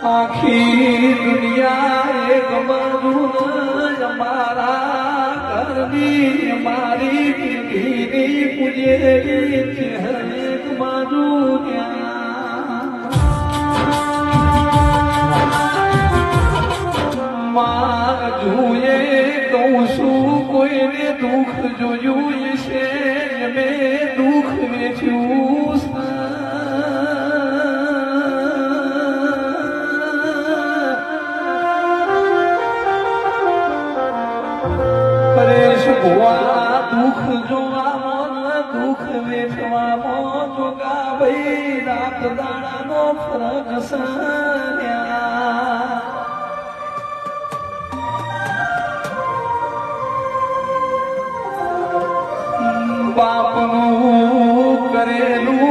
આખી દુનિયા એક બાજુ અમારા ઘરની મારી પીઢીની પૂજેલી છે એક બાજુ માં જોઈએ કહું છું કોઈને દુઃખ જોયું છે મેં દુઃખ વેચ્યું દુઃખ જોવામાં દુઃખ વેઠવામાં જોગા ભાઈ રાત દાડાનો ફરક સન્યા બાપનું કરેલું